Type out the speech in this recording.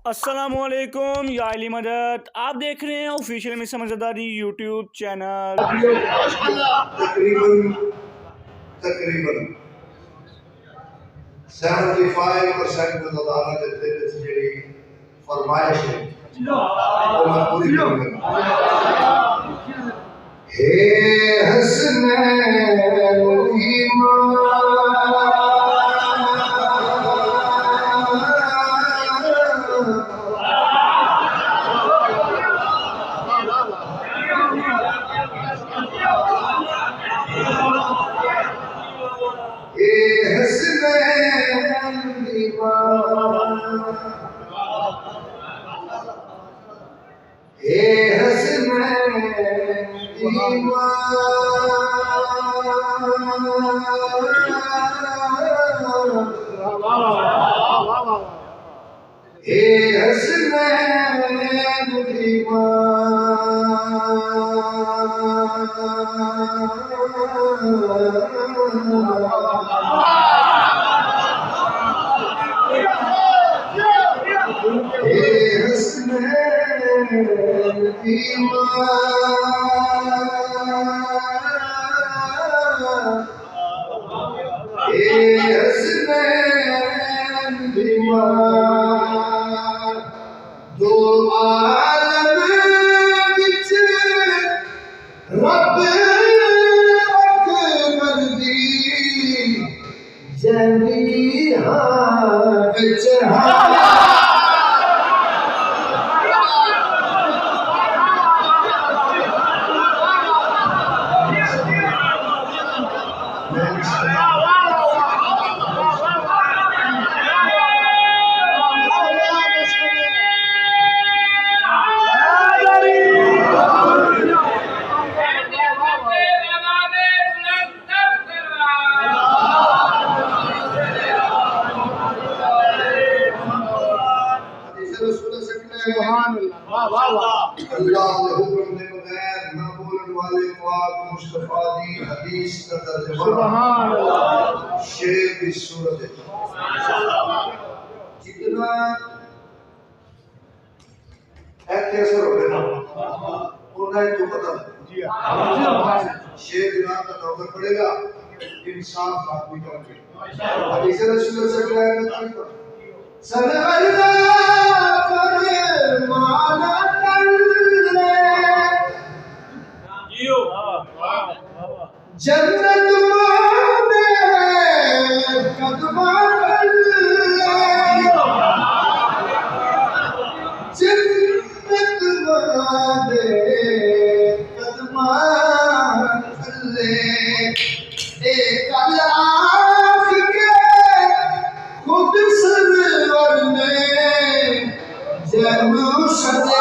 अस्सलामुअलैकुम या अली मदद। आप देख रहे हैं ऑफिशियल मिस समझदारी यूट्यूब चैनल। तकरीबन 75% अल्लाह के दिल से जेडी फरमाइश है वो मैं पूरी करूंगा। हे हसनैन दो आलम विच रब अकबर दी जंगी हां विच अल्लाह के हुक्म के बगैर न बोलने वाले पाक मुस्तफा दी हदीस का तर्जुमा सुभान अल्लाह शेर की सूरत है। जितना ऐसे हो गया उतना ही तो पता जी शेर दिना का नौकर पड़ेगा इंसाफ आदमी करके हदीस रसूल सल्लल्लाहु अलैहि वसल्लम सरवरदा फरमाना तल्ले जियो जन्नत में कदमा तल्ले जन्नत में कदमा तल्ले एक अल्लाह के खुद सरवर ने जन्म सजे